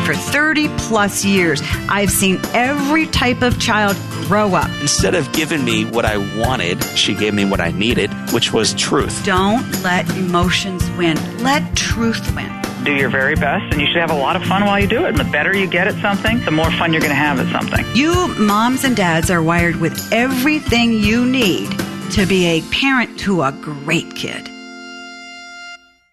for 30 plus years. I've seen every type of child grow up. Instead of giving me what I wanted, she gave me what I needed, which was truth. Don't let emotions win. Let truth win. Do your very best, and you should have a lot of fun while you do it. And the better you get at something, the more fun you're going to have at something. You moms and dads are wired with everything you need to be a parent to a great kid.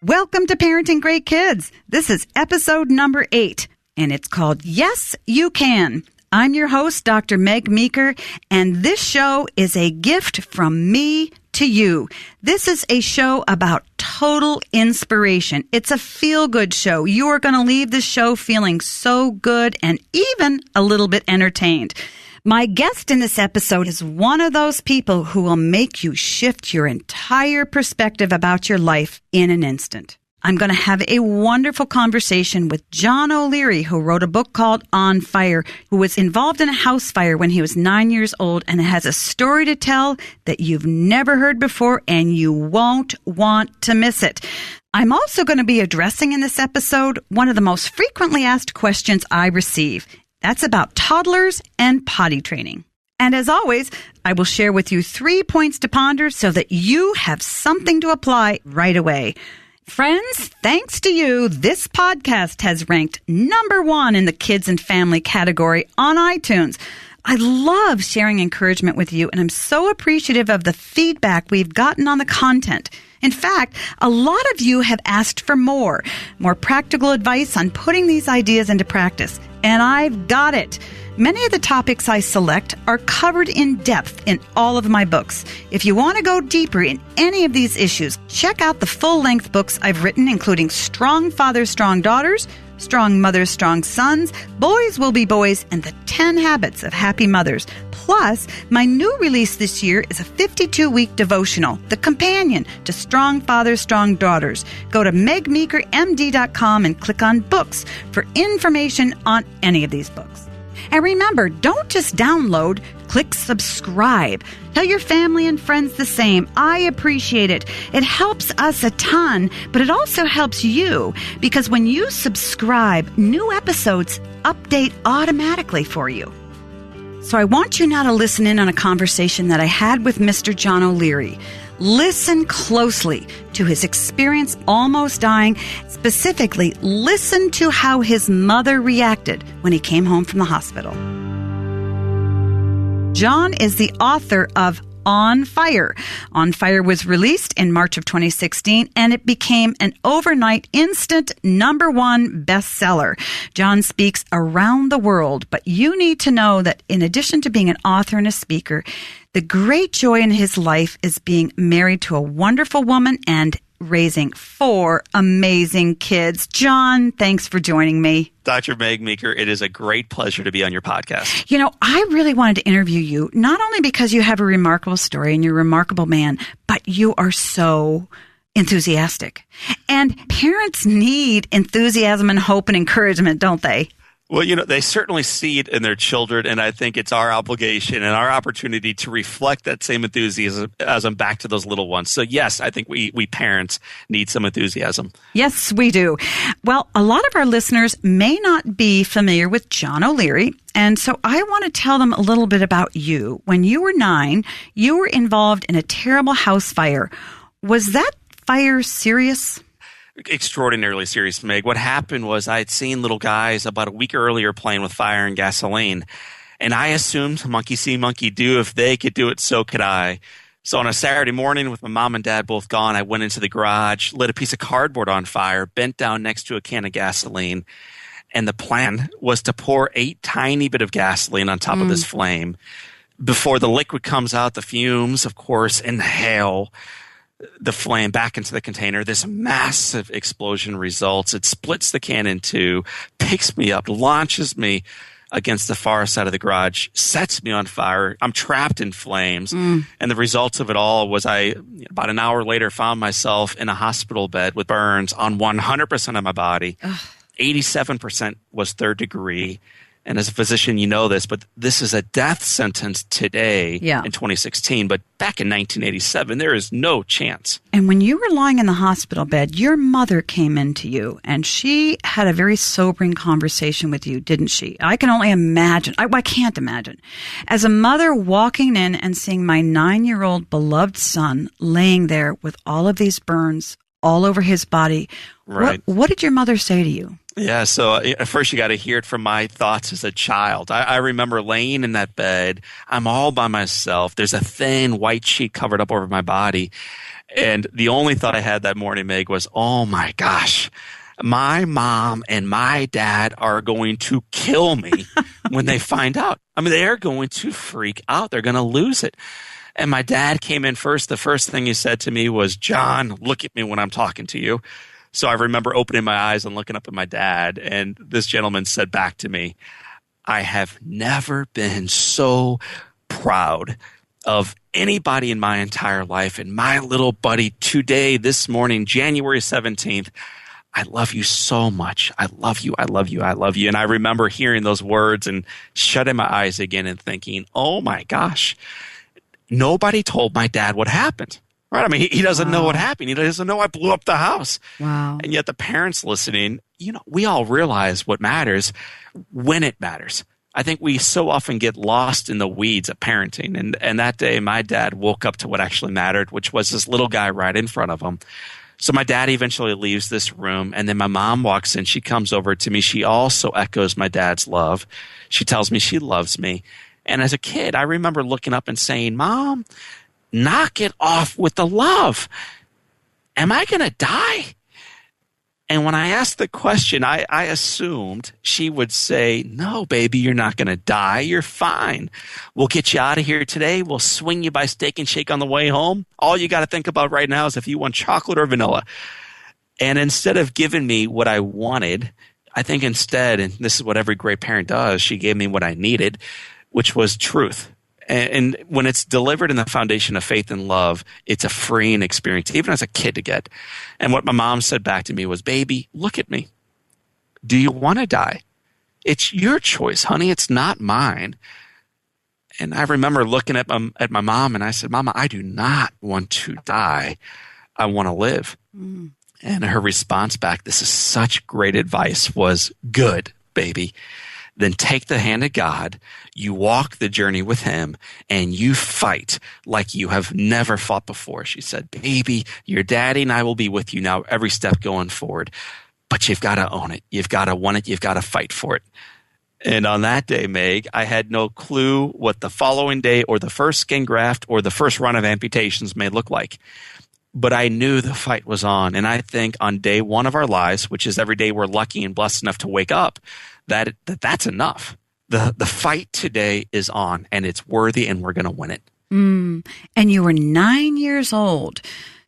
Welcome to Parenting Great Kids. This is episode number 8, and it's called Yes, You Can. I'm your host, Dr. Meg Meeker, and this show is a gift from me to you. This is a show about total inspiration. It's a feel-good show. You are going to leave this show feeling so good and even a little bit entertained. My guest in this episode is one of those people who will make you shift your entire perspective about your life in an instant. I'm going to have a wonderful conversation with John O'Leary, who wrote a book called On Fire, who was involved in a house fire when he was 9 years old and has a story to tell that you've never heard before and you won't want to miss it. I'm also going to be addressing in this episode one of the most frequently asked questions I receive. That's about toddlers and potty training. And as always, I will share with you 3 points to ponder so that you have something to apply right away. Friends, thanks to you, this podcast has ranked number 1 in the kids and family category on iTunes. I love sharing encouragement with you, and I'm so appreciative of the feedback we've gotten on the content. In fact, a lot of you have asked for more practical advice on putting these ideas into practice, and I've got it. Many of the topics I select are covered in depth in all of my books. If you want to go deeper in any of these issues, check out the full-length books I've written, including Strong Fathers, Strong Daughters, Strong Mothers, Strong Sons, Boys Will Be Boys, and the 10 Habits of Happy Mothers. Plus, my new release this year is a 52-week devotional, the companion to Strong Fathers, Strong Daughters. Go to megmeekermd.com and click on books for information on any of these books. And remember, don't just download, click subscribe. Tell your family and friends the same. I appreciate it. It helps us a ton, but it also helps you because when you subscribe, new episodes update automatically for you. So I want you now to listen in on a conversation that I had with Mr. John O'Leary. Listen closely to his experience almost dying. Specifically, listen to how his mother reacted when he came home from the hospital. John is the author of On Fire. On Fire was released in March of 2016, and it became an overnight instant #1 bestseller. John speaks around the world, but you need to know that in addition to being an author and a speaker, the great joy in his life is being married to a wonderful woman and raising 4 amazing kids. John, thanks for joining me. Dr. Meg Meeker, it is a great pleasure to be on your podcast. You know, I really wanted to interview you, not only because you have a remarkable story and you're a remarkable man, but you are so enthusiastic. And parents need enthusiasm and hope and encouragement, don't they? Well, you know, they certainly see it in their children, and I think it's our obligation and our opportunity to reflect that same enthusiasm back to those little ones. So, yes, I think we parents need some enthusiasm. Yes, we do. Well, a lot of our listeners may not be familiar with John O'Leary, and so I want to tell them a little bit about you. When you were 9, you were involved in a terrible house fire. Was that fire serious? Extraordinarily serious, Meg. What happened was I had seen little guys about a week earlier playing with fire and gasoline, and I assumed monkey see, monkey do. If they could do it, so could I. So on a Saturday morning with my mom and dad both gone, I went into the garage, lit a piece of cardboard on fire, bent down next to a can of gasoline, and the plan was to pour a tiny bit of gasoline on top of this flame. Before the liquid comes out, the fumes, of course, inhale the flame back into the container. This massive explosion results. It splits the can in 2, picks me up, launches me against the far side of the garage, sets me on fire. I'm trapped in flames. And the results of it all was about an hour later, found myself in a hospital bed with burns on 100% of my body. 87% was 3rd degree. And as a physician, you know this, but this is a death sentence today in 2016. But back in 1987, there is no chance. And when you were lying in the hospital bed, your mother came into you, and she had a very sobering conversation with you, didn't she? I can only imagine. I can't imagine. As a mother walking in and seeing my 9-year-old beloved son laying there with all of these burns all over his body, what did your mother say to you? Yeah, so at first you got to hear it from my thoughts as a child. I remember laying in that bed. I'm all by myself. There's a thin white sheet covered up over my body. And the only thought I had that morning, Meg, was, oh my gosh, my mom and my dad are going to kill me when they find out. I mean, they're going to freak out. They're going to lose it. And my dad came in first. The first thing he said to me was, John, look at me when I'm talking to you. So I remember opening my eyes and looking up at my dad, and this gentleman said back to me, I have never been so proud of anybody in my entire life. And my little buddy today, this morning, January 17th, I love you so much. I love you. I love you. I love you. And I remember hearing those words and shutting my eyes again and thinking, oh my gosh, nobody told my dad what happened. Right? I mean, he doesn't know what happened. He doesn't know I blew up the house. Wow. And yet the parents listening, we all realize what matters when it matters. I think we so often get lost in the weeds of parenting. And that day, my dad woke up to what actually mattered, which was this little guy right in front of him. So my dad eventually leaves this room, and then my mom walks in. She comes over to me. She also echoes my dad's love. She tells me she loves me. And as a kid, I remember looking up and saying, Mom, knock it off with the love. Am I going to die? And when I asked the question, I assumed she would say, no, baby, you're not going to die. You're fine. We'll get you out of here today. We'll swing you by Steak and Shake on the way home. All you got to think about right now is if you want chocolate or vanilla. And instead of giving me what I wanted, I think instead, and this is what every great parent does, she gave me what I needed, which was truth. And when it's delivered in the foundation of faith and love, it's a freeing experience, even as a kid to get. And what my mom said back to me was, baby, look at me. Do you want to die? It's your choice, honey. It's not mine. And I remember looking at my mom, and I said, Mama, I do not want to die. I want to live. Mm. And her response back, this is such great advice, was, good, baby. Then take the hand of God, you walk the journey with him, and you fight like you have never fought before. She said, baby, your daddy and I will be with you now every step going forward. But you've got to own it. You've got to want it. You've got to fight for it. And on that day, Meg, I had no clue what the following day or the first skin graft or the first run of amputations may look like. But I knew the fight was on. And I think on day one of our lives, which is every day we're lucky and blessed enough to wake up, that's enough. The fight today is on, and it's worthy, and we're going to win it. Mm. And you were 9 years old,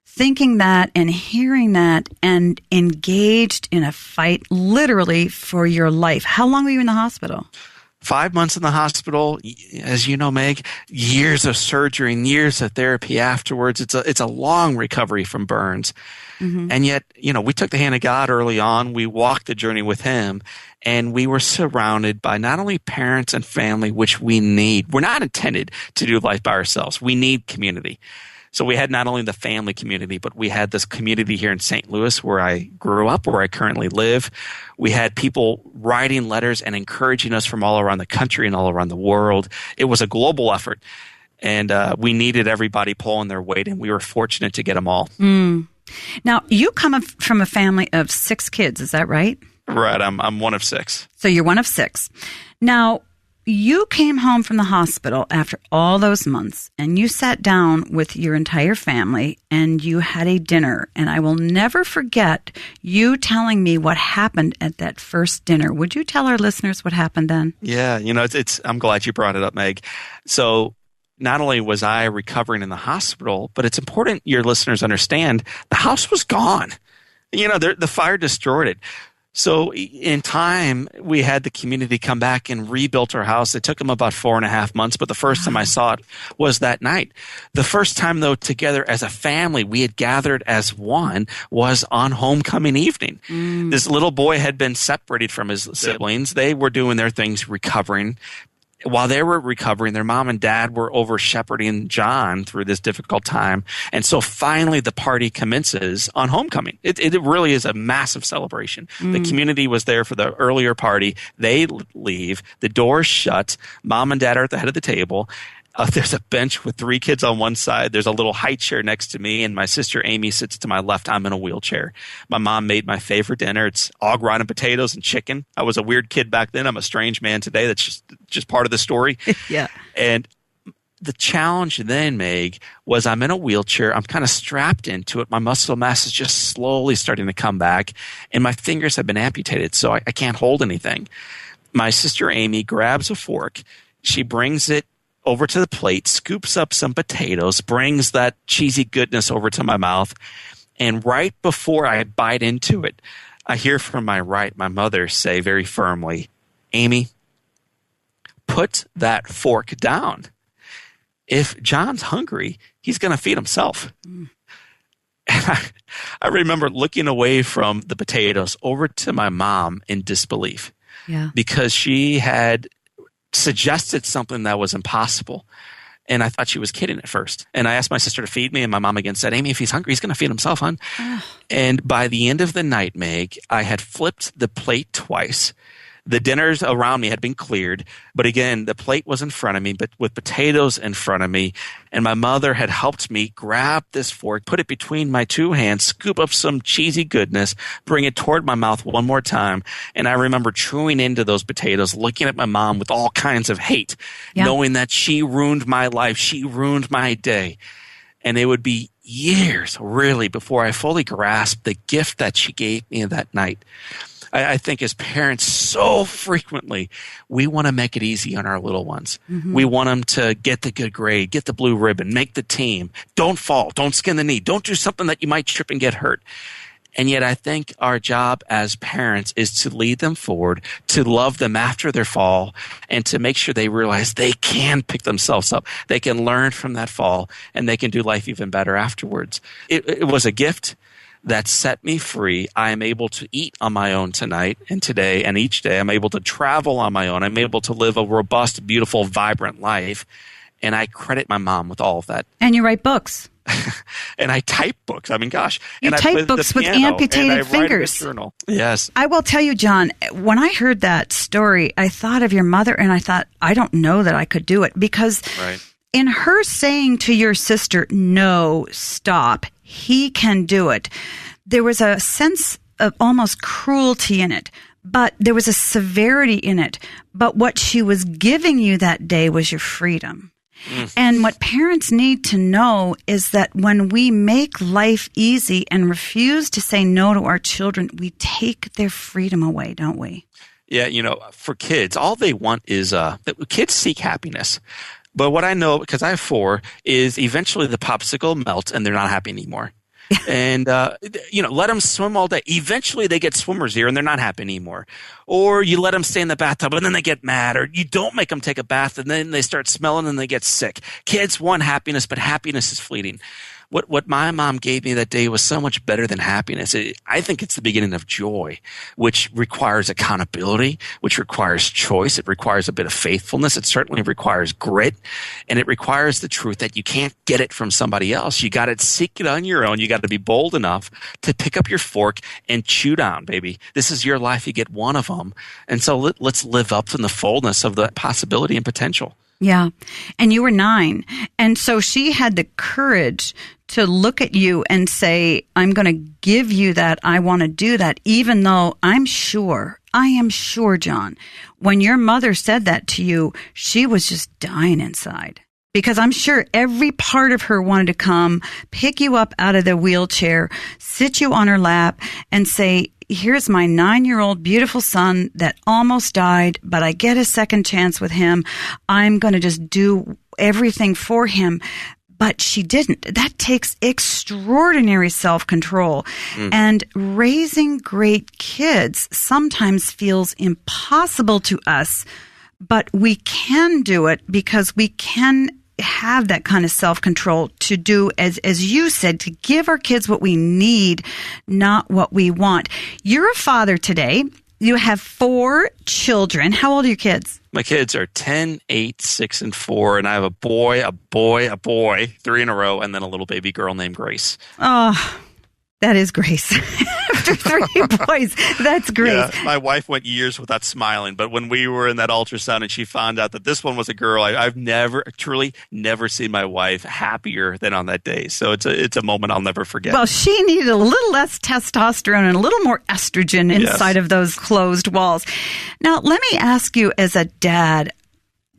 thinking that and hearing that and engaged in a fight literally for your life. How long were you in the hospital? 5 months in the hospital, as you know, Meg, years of surgery and years of therapy afterwards. It's a long recovery from burns. Mm-hmm. And yet, we took the hand of God early on. We walked the journey with him, and we were surrounded by not only parents and family, which we need. We're not intended to do life by ourselves. We need community. So we had not only the family community, but we had this community here in St. Louis where I grew up, where I currently live. We had people writing letters and encouraging us from all around the country and all around the world. It was a global effort, and we needed everybody pulling their weight, and we were fortunate to get them all. Mm. Now, you come from a family of 6 kids, is that right? Right, I'm one of 6. So you're one of 6. Now, you came home from the hospital after all those months, and you sat down with your entire family, and you had a dinner. And I will never forget you telling me what happened at that first dinner. Would you tell our listeners what happened then? Yeah, I'm glad you brought it up, Meg. So not only was I recovering in the hospital, but it's important your listeners understand the house was gone. The fire destroyed it. So in time, we had the community come back and rebuilt our house. It took them about 4.5 months, but the first time I saw it was that night. The first time, though, together as a family, we had gathered as one was on homecoming evening. This little boy had been separated from his siblings. They were doing their things, recovering. While they were recovering, their mom and dad were over shepherding John through this difficult time. And so finally the party commences on homecoming. It really is a massive celebration. The community was there for the earlier party. They leave. The door's shut. Mom and dad are at the head of the table. There's a bench with 3 kids on one side. There's a little high chair next to me, and my sister Amy sits to my left. I'm in a wheelchair. My mom made my favorite dinner. It's au gratin and potatoes and chicken. I was a weird kid back then. I'm a strange man today. That's just part of the story. Yeah. And the challenge then, Meg, was I'm in a wheelchair. I'm kind of strapped into it. My muscle mass is just slowly starting to come back, and my fingers have been amputated, so I can't hold anything. My sister Amy grabs a fork. She brings it over to the plate, scoops up some potatoes, brings that cheesy goodness over to my mouth, and right before I bite into it, I hear from my right my mother say very firmly, "Amy, put that fork down. If John's hungry, he's going to feed himself." And I remember looking away from the potatoes over to my mom in disbelief, because she had suggested something that was impossible. And I thought she was kidding at first. And I asked my sister to feed me, and my mom again said, "Amy, if he's hungry, he's going to feed himself, hon." And by the end of the night, Meg, I had flipped the plate twice. The dinners around me had been cleared, but again, the plate was in front of me, but with potatoes in front of me. And my mother had helped me grab this fork, put it between my 2 hands, scoop up some cheesy goodness, bring it toward my mouth one more time. And I remember chewing into those potatoes, looking at my mom with all kinds of hate, knowing that she ruined my life, she ruined my day. And it would be years, really, before I fully grasped the gift that she gave me that night. I think as parents, so frequently, we want to make it easy on our little ones. We want them to get the good grade, get the blue ribbon, make the team. Don't fall. Don't skin the knee. Don't do something that you might trip and get hurt. And yet I think our job as parents is to lead them forward, to love them after their fall, and to make sure they realize they can pick themselves up. They can learn from that fall, and they can do life even better afterwards. It was a gift that set me free. I am able to eat on my own tonight and today and each day. I'm able to travel on my own. I'm able to live a robust, beautiful, vibrant life. And I credit my mom with all of that. And you write books. And I type books. I mean, gosh. You and type books with amputated fingers. Journal. Yes. I will tell you, John, when I heard that story, I thought of your mother, and I thought, I don't know that I could do it. Because in her saying to your sister, "No, stop, he can do it," there was a sense of almost cruelty in it, but there was a severity in it. But what she was giving you that day was your freedom. And what parents need to know is that when we make life easy and refuse to say no to our children, we take their freedom away, don't we? Yeah, for kids, all they want is kids seek happiness. But what I know, because I have 4, is eventually the popsicle melts and they're not happy anymore. And, let them swim all day. Eventually they get swimmer's ear and they're not happy anymore. Or you let them stay in the bathtub and then they get mad. Or you don't make them take a bath and then they start smelling and they get sick. Kids want happiness, but happiness is fleeting. What my mom gave me that day was so much better than happiness. I think it's the beginning of joy, which requires accountability, which requires choice. It requires a bit of faithfulness. It certainly requires grit. And it requires the truth that you can't get it from somebody else. You got to seek it on your own. You got to be bold enough to pick up your fork and chew down, baby. This is your life. You get one of them. And so let's live up in the fullness of the possibility and potential. Yeah. And you were 9. And so she had the courage to look at you and say, "I'm going to give you that. I want to do that," even though I am sure, John, when your mother said that to you, she was just dying inside. Because I'm sure every part of her wanted to come, pick you up out of the wheelchair, sit you on her lap, and say, "Here's my 9-year-old beautiful son that almost died, but I get a second chance with him. I'm going to just do everything for him." but she didn't. That takes extraordinary self-control. And raising great kids sometimes feels impossible to us, but we can do it because we can have that kind of self-control to do, as you said, to give our kids what we need, not what we want. You're a father today. You have 4 children. How old are your kids? My kids are 10, 8, 6, and 4, and I have a boy, 3 in a row, and then a little baby girl named Grace. Oh, that is Grace. After 3 boys, that's Grace. Yeah, my wife went years without smiling, but when we were in that ultrasound and she found out that this one was a girl, I've truly never seen my wife happier than on that day. So it's a moment I'll never forget. Well, she needed a little less testosterone and a little more estrogen inside of those closed walls. Now, let me ask you, as a dad,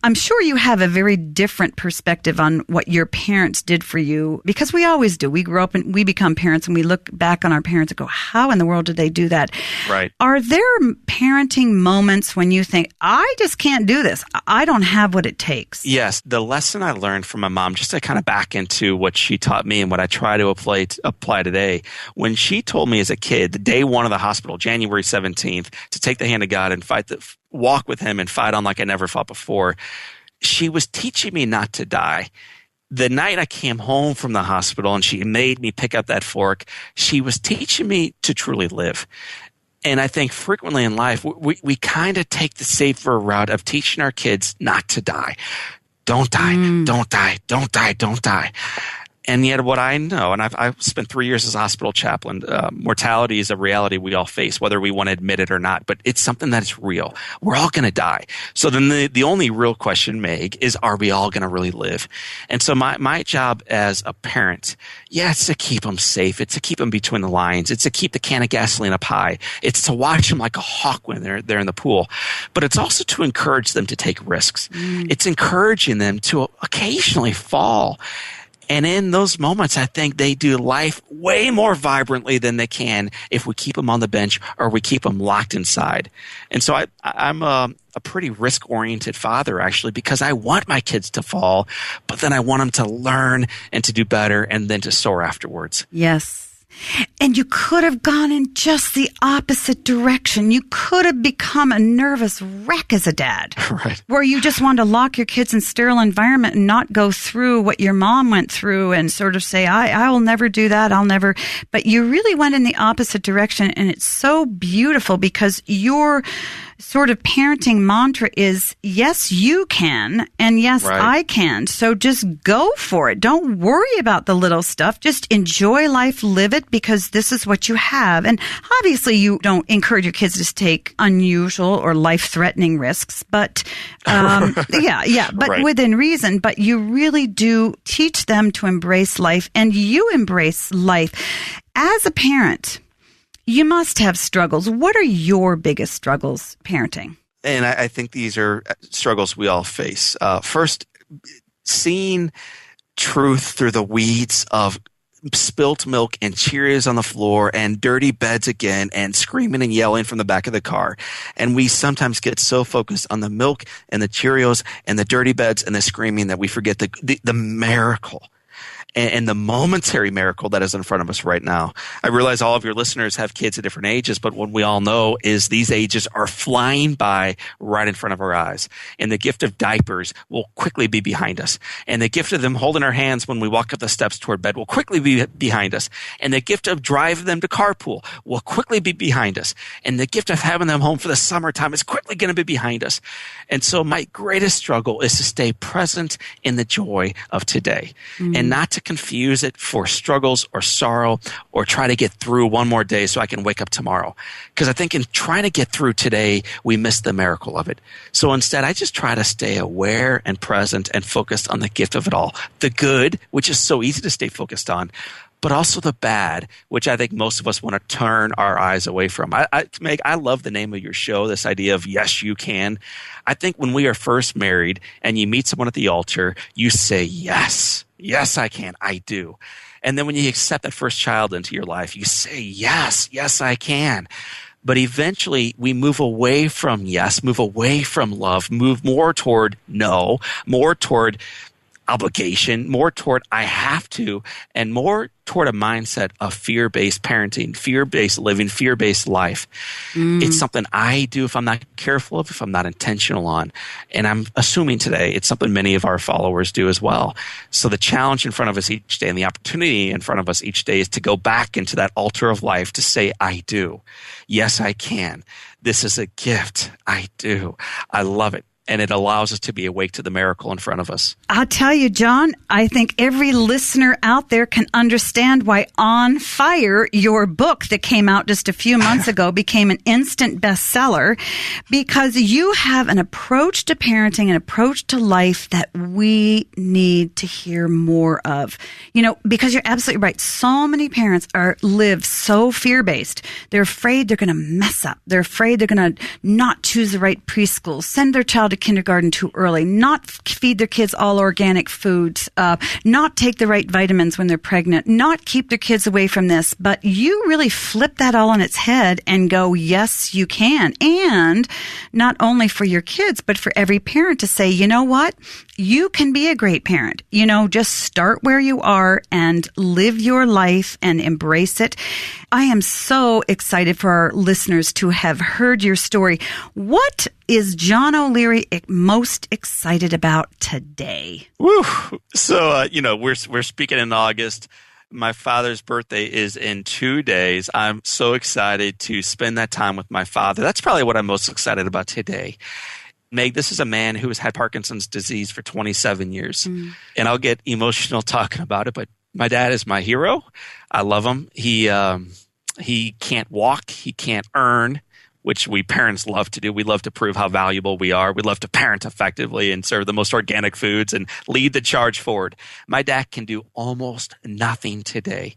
I'm sure you have a very different perspective on what your parents did for you, because we always do. We grow up and we become parents and we look back on our parents and go, how in the world did they do that? Right. Are there parenting moments when you think, I just can't do this. I don't have what it takes? Yes. The lesson I learned from my mom, just to kind of back into what she taught me and what I try to apply today, when she told me as a kid, the day one of the hospital, January 17th, to take the hand of God and walk with him and fight on like I never fought before, she was teaching me not to die. The night I came home from the hospital and she made me pick up that fork, she was teaching me to truly live. And I think frequently in life, we kind of take the safer route of teaching our kids not to die. Don't die, don't die, don't die, don't die. And yet what I know, and I've spent 3 years as a hospital chaplain, mortality is a reality we all face, whether we want to admit it or not, but it's something that is real. We're all going to die. So then the only real question, Meg, is, are we all going to really live? And so my job as a parent, it's to keep them safe. It's to keep them between the lines. It's to keep the can of gasoline up high. It's to watch them like a hawk when they're in the pool. But it's also to encourage them to take risks. It's encouraging them to occasionally fall. And in those moments, I think they do life way more vibrantly than they can if we keep them on the bench or we keep them locked inside. And so I'm a pretty risk-oriented father, actually, because I want my kids to fall, but then I want them to learn and to do better and then to soar afterwards. Yes. And you could have gone in just the opposite direction. You could have become a nervous wreck as a dad. Right. Where you just wanted to lock your kids in a sterile environment and not go through what your mom went through and sort of say, I will never do that. I'll never. But you really went in the opposite direction. And it's so beautiful because your sort of parenting mantra is, yes, you can, and yes, I can. So just go for it. Don't worry about the little stuff. Just enjoy life, live it, because this is what you have. And obviously you don't encourage your kids to take unusual or life-threatening risks, but but within reason. But you really do teach them to embrace life, and you embrace life. As a parent, you must have struggles. What are your biggest struggles parenting? And I think these are struggles we all face. First, seeing truth through the weeds of spilt milk and Cheerios on the floor and dirty beds again and screaming and yelling from the back of the car. And we sometimes get so focused on the milk and the Cheerios and the dirty beds and the screaming that we forget the miracle and the momentary miracle that is in front of us right now. I realize all of your listeners have kids at different ages, but what we all know is these ages are flying by right in front of our eyes. And the gift of diapers will quickly be behind us. And the gift of them holding our hands when we walk up the steps toward bed will quickly be behind us. And the gift of driving them to carpool will quickly be behind us. And the gift of having them home for the summertime is quickly going to be behind us. And so my greatest struggle is to stay present in the joy of today and not to confuse it for struggles or sorrow or try to get through one more day so I can wake up tomorrow. Because I think in trying to get through today, we miss the miracle of it. So instead, I just try to stay aware and present and focused on the gift of it all. The good, which is so easy to stay focused on, but also the bad, which I think most of us want to turn our eyes away from. Meg, I love the name of your show, this idea of yes, you can. I think when we are first married and you meet someone at the altar, you say, yes, I can, I do. And then when you accept that first child into your life, you say, yes, I can. But eventually we move away from yes, move away from love, move more toward no, more toward obligation, more toward I have to, and more toward a mindset of fear-based parenting, fear-based living, fear-based life. It's something I do if I'm not careful of, if I'm not intentional on. And I'm assuming today it's something many of our followers do as well. So the challenge in front of us each day and the opportunity in front of us each day is to go back into that altar of life to say, I do. Yes, I can. This is a gift. I do. I love it. And it allows us to be awake to the miracle in front of us. I'll tell you, John, I think every listener out there can understand why On Fire, your book that came out just a few months ago, became an instant bestseller, because you have an approach to parenting, an approach to life that we need to hear more of. You know, because you're absolutely right. So many parents live so fear-based. They're afraid they're going to mess up. They're afraid they're going to not choose the right preschool, send their child to kindergarten too early, not feed their kids all organic foods, not take the right vitamins when they're pregnant, not keep their kids away from this. But you really flip that all on its head and go, yes, you can. And not only for your kids, but for every parent to say, you know what? You can be a great parent. You know, just start where you are and live your life and embrace it. I am so excited for our listeners to have heard your story. What is John O'Leary most excited about today? Woo! So, we're speaking in August. My father's birthday is in 2 days. I'm so excited to spend that time with my father. That's probably what I'm most excited about today. Meg, this is a man who has had Parkinson's disease for 27 years. And I'll get emotional talking about it, but my dad is my hero. I love him. He can't walk. He can't earn, which we parents love to do. We love to prove how valuable we are. We love to parent effectively and serve the most organic foods and lead the charge forward. My dad can do almost nothing today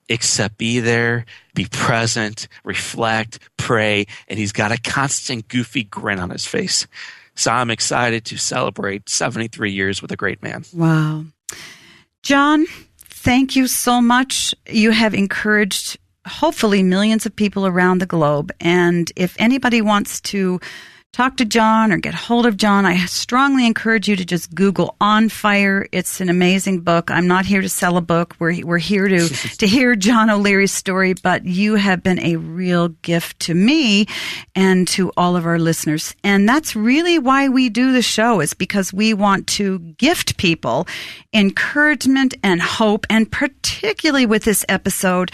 except be there, be present, reflect, pray, and he's got a constant goofy grin on his face. So I'm excited to celebrate 73 years with a great man. Wow. John, thank you so much. You have encouraged hopefully millions of people around the globe. And if anybody wants to talk to John or get hold of John, I strongly encourage you to just Google On Fire. It's an amazing book. I'm not here to sell a book. We're here to hear John O'Leary's story, but you have been a real gift to me and to all of our listeners. And that's really why we do the show, is because we want to gift people encouragement and hope, and particularly with this episode,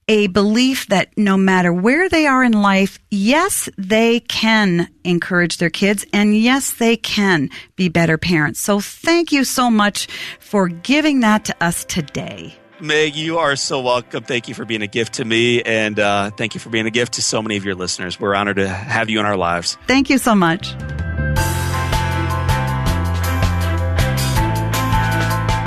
a belief that no matter where they are in life, yes, they can encourage their kids, and yes, they can be better parents. So thank you so much for giving that to us today. Meg, you are so welcome. Thank you for being a gift to me, and thank you for being a gift to so many of your listeners. We're honored to have you in our lives. Thank you so much.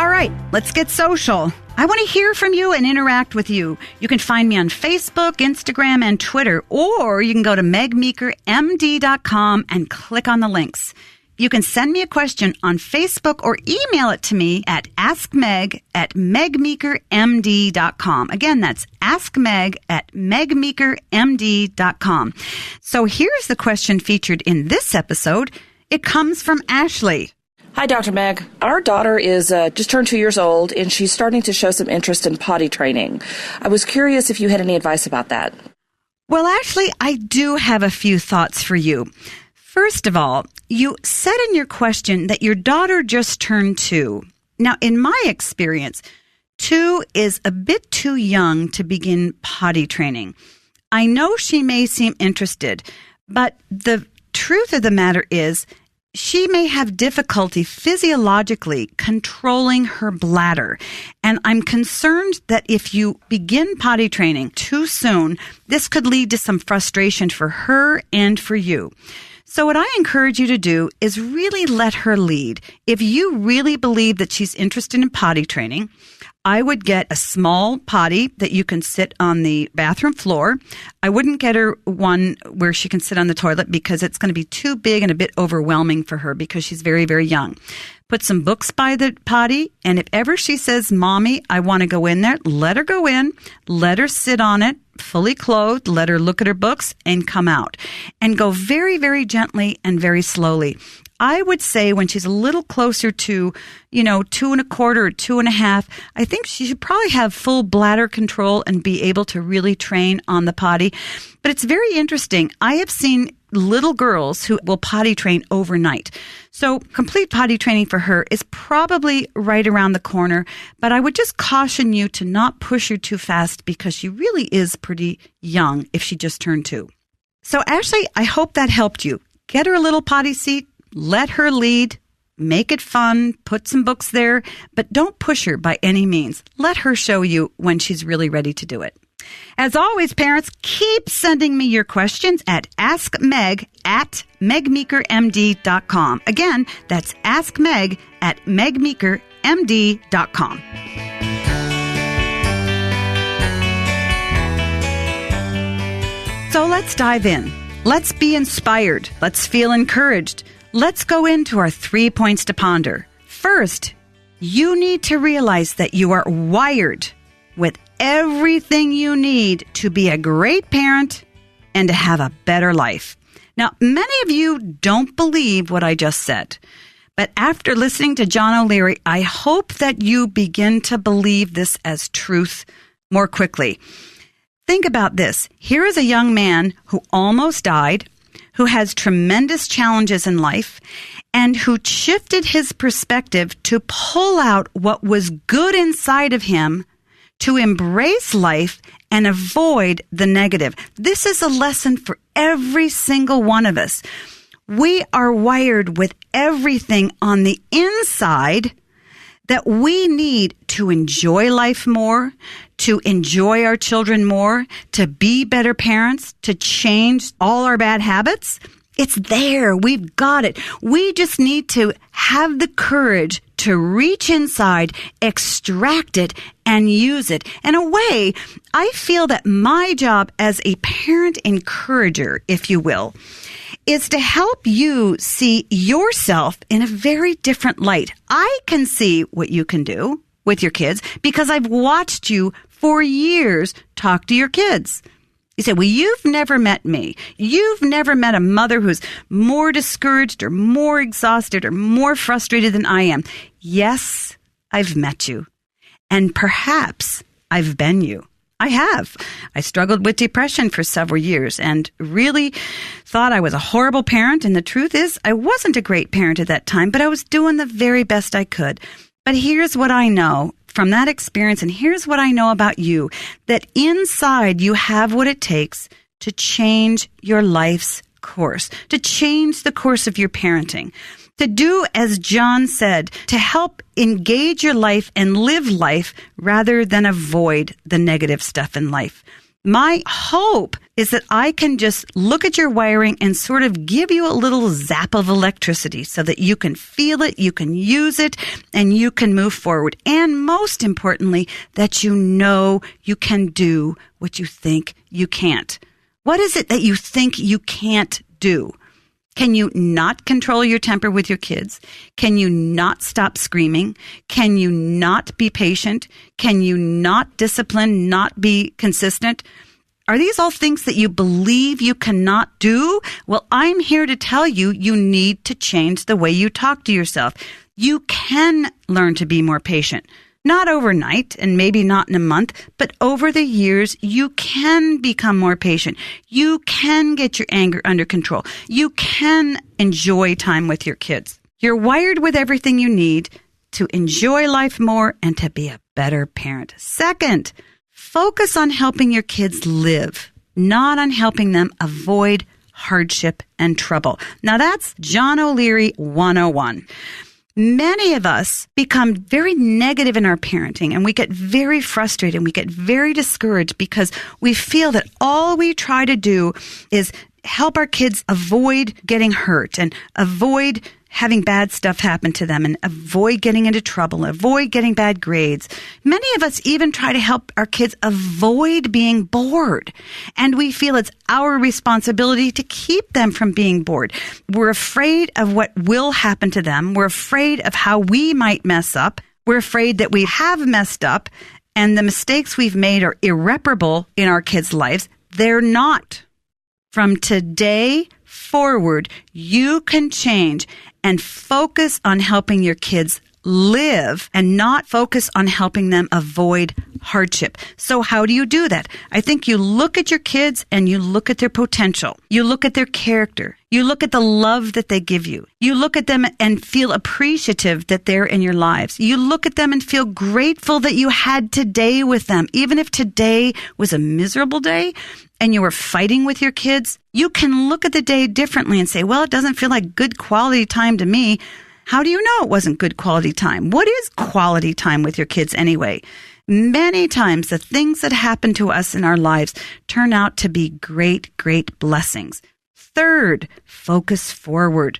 All right, let's get social. I want to hear from you and interact with you. You can find me on Facebook, Instagram, and Twitter, or you can go to megmeekermd.com and click on the links. You can send me a question on Facebook or email it to me at askmeg@megmeekermd.com. Again, that's askmeg@megmeekermd.com. So here's the question featured in this episode. It comes from Ashley. Hi, Dr. Meg. Our daughter is just turned 2 years old, and she's starting to show some interest in potty training. I was curious if you had any advice about that. Well, Ashley, I do have a few thoughts for you. First of all, you said in your question that your daughter just turned 2. Now, in my experience, 2 is a bit too young to begin potty training. I know she may seem interested, but the truth of the matter is, she may have difficulty physiologically controlling her bladder. And I'm concerned that if you begin potty training too soon, this could lead to some frustration for her and for you. So what I encourage you to do is really let her lead. If you really believe that she's interested in potty training, I would get a small potty that you can sit on the bathroom floor. I wouldn't get her one where she can sit on the toilet because it's going to be too big and a bit overwhelming for her because she's very, very young. Put some books by the potty, and if ever she says, Mommy, I want to go in there, let her go in, let her sit on it fully clothed, let her look at her books, and come out. And go very, very gently and very slowly. I would say when she's a little closer to, 2.25 or 2.5, I think she should probably have full bladder control and be able to really train on the potty. But it's very interesting. I have seen little girls who will potty train overnight. So complete potty training for her is probably right around the corner. But I would just caution you to not push her too fast because she really is pretty young if she just turned 2. So Ashley, I hope that helped you. Get her a little potty seat. Let her lead, make it fun, put some books there, but don't push her by any means. Let her show you when she's really ready to do it. As always, parents, keep sending me your questions at askmeg@megmeekermd.com. Again, that's askmeg@megmeekermd.com. So let's dive in. Let's be inspired. Let's feel encouraged. Let's go into our 3 points to ponder. First, you need to realize that you are wired with everything you need to be a great parent and to have a better life. Now, many of you don't believe what I just said, but after listening to John O'Leary, I hope that you begin to believe this as truth more quickly. Think about this. Here is a young man who almost died, who has tremendous challenges in life, and who shifted his perspective to pull out what was good inside of him to embrace life and avoid the negative. This is a lesson for every single one of us. We are wired with everything on the inside that we need to enjoy life more, to enjoy our children more, to be better parents, to change all our bad habits. It's there. We've got it. We just need to have the courage to reach inside, extract it, and use it. In a way, I feel that my job as a parent encourager, if you will, is to help you see yourself in a very different light. I can see what you can do with your kids because I've watched you for years talk to your kids. You say, well, you've never met me. You've never met a mother who's more discouraged or more exhausted or more frustrated than I am. Yes, I've met you. And perhaps I've been you. I have. I struggled with depression for several years and really thought I was a horrible parent. And the truth is, I wasn't a great parent at that time, but I was doing the very best I could. But here's what I know from that experience, and here's what I know about you, that inside you have what it takes to change your life's course, to change the course of your parenting, to do as John said, to help engage your life and live life rather than avoid the negative stuff in life. My hope is that I can just look at your wiring and sort of give you a little zap of electricity so that you can feel it, you can use it, and you can move forward. And most importantly, that you know you can do what you think you can't. What is it that you think you can't do? Can you not control your temper with your kids? Can you not stop screaming? Can you not be patient? Can you not discipline, not be consistent? Are these all things that you believe you cannot do? Well, I'm here to tell you, you need to change the way you talk to yourself. You can learn to be more patient. Not overnight and maybe not in a month, but over the years, you can become more patient. You can get your anger under control. You can enjoy time with your kids. You're wired with everything you need to enjoy life more and to be a better parent. Second, focus on helping your kids live, not on helping them avoid hardship and trouble. Now that's John O'Leary 101. Many of us become very negative in our parenting and we get very frustrated and we get very discouraged because we feel that all we try to do is help our kids avoid getting hurt and avoid having bad stuff happen to them and avoid getting into trouble, avoid getting bad grades. Many of us even try to help our kids avoid being bored. And we feel it's our responsibility to keep them from being bored. We're afraid of what will happen to them. We're afraid of how we might mess up. We're afraid that we have messed up and the mistakes we've made are irreparable in our kids' lives. They're not. From today forward, you can change and focus on helping your kids live and not focus on helping them avoid hardship. So how do you do that? I think you look at your kids and you look at their potential. You look at their character. You look at the love that they give you. You look at them and feel appreciative that they're in your lives. You look at them and feel grateful that you had today with them. Even if today was a miserable day and you were fighting with your kids, you can look at the day differently and say, well, it doesn't feel like good quality time to me. How do you know it wasn't good quality time? What is quality time with your kids anyway? Many times the things that happen to us in our lives turn out to be great, great blessings. Third, focus forward.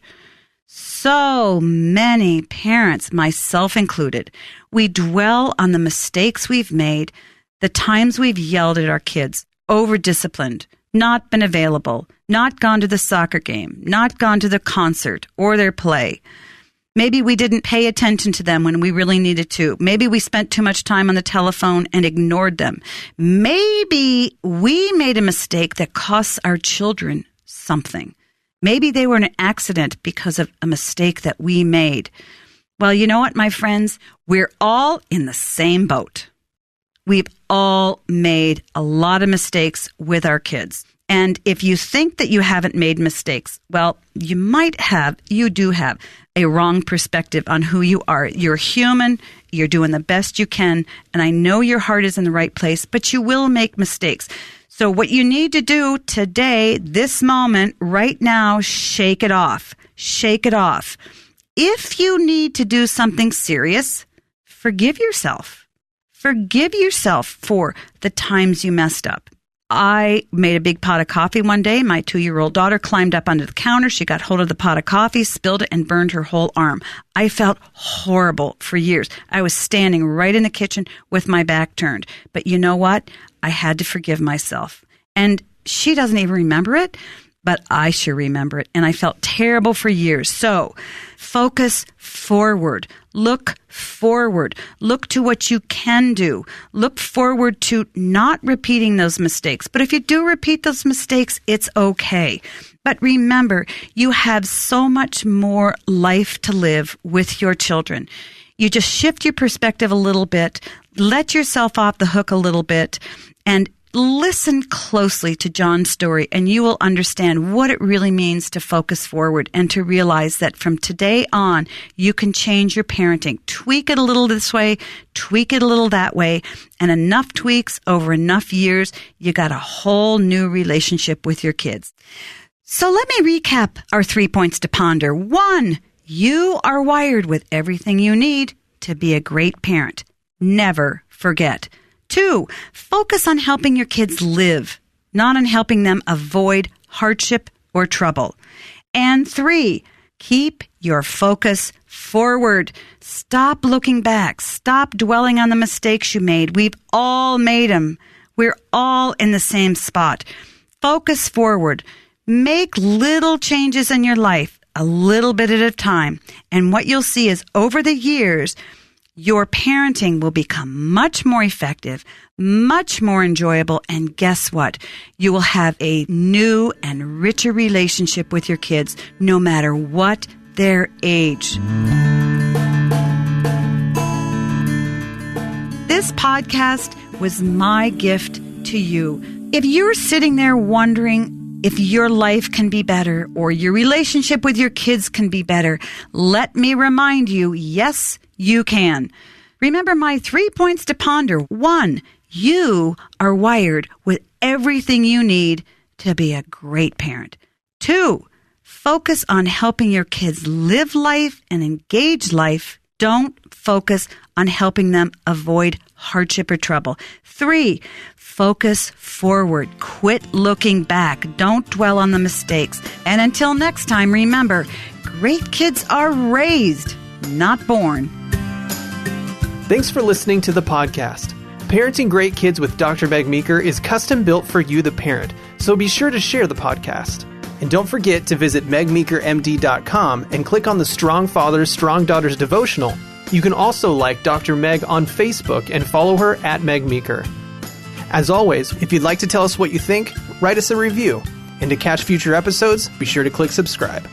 So many parents, myself included, we dwell on the mistakes we've made, the times we've yelled at our kids, over-disciplined, not been available, not gone to the soccer game, not gone to the concert or their play. Maybe we didn't pay attention to them when we really needed to. Maybe we spent too much time on the telephone and ignored them. Maybe we made a mistake that costs our children something. Maybe they were in an accident because of a mistake that we made. Well, you know what, my friends? We're all in the same boat. We've all made a lot of mistakes with our kids. And if you think that you haven't made mistakes, well, you might have, you do have a wrong perspective on who you are. You're human, you're doing the best you can, and I know your heart is in the right place, but you will make mistakes. So what you need to do today, this moment, right now, shake it off. Shake it off. If you need to do something serious, forgive yourself. Forgive yourself for the times you messed up. I made a big pot of coffee one day. My 2-year-old daughter climbed up under the counter. She got hold of the pot of coffee, spilled it, and burned her whole arm. I felt horrible for years. I was standing right in the kitchen with my back turned. But you know what? I had to forgive myself. And she doesn't even remember it, but I sure remember it. And I felt terrible for years. So focus forward. Look forward. Look to what you can do. Look forward to not repeating those mistakes. But if you do repeat those mistakes, it's okay. But remember, you have so much more life to live with your children. You just shift your perspective a little bit, let yourself off the hook a little bit, and listen closely to John's story, and you will understand what it really means to focus forward and to realize that from today on, you can change your parenting. Tweak it a little this way, tweak it a little that way, and enough tweaks over enough years, you got a whole new relationship with your kids. So let me recap our 3 points to ponder. 1, you are wired with everything you need to be a great parent. Never forget. 2, focus on helping your kids live, not on helping them avoid hardship or trouble. And 3, keep your focus forward. Stop looking back. Stop dwelling on the mistakes you made. We've all made them. We're all in the same spot. Focus forward. Make little changes in your life, a little bit at a time. And what you'll see is over the years, your parenting will become much more effective, much more enjoyable, and guess what? You will have a new and richer relationship with your kids, no matter what their age. This podcast was my gift to you. If you're sitting there wondering if your life can be better or your relationship with your kids can be better, let me remind you, yes, you can. Remember my 3 points to ponder. 1, you are wired with everything you need to be a great parent. 2, focus on helping your kids live life and engage life. Don't focus on helping them avoid hardship or trouble. 3, focus forward. Quit looking back. Don't dwell on the mistakes. And until next time, remember, great kids are raised, not born. Thanks for listening to the podcast. Parenting Great Kids with Dr. Meg Meeker is custom built for you, the parent, so be sure to share the podcast. And don't forget to visit megmeekermd.com and click on the Strong Fathers, Strong Daughters devotional You can also like Dr. Meg on Facebook and follow her at Meg Meeker. As always, if you'd like to tell us what you think, write us a review. And to catch future episodes, be sure to click subscribe.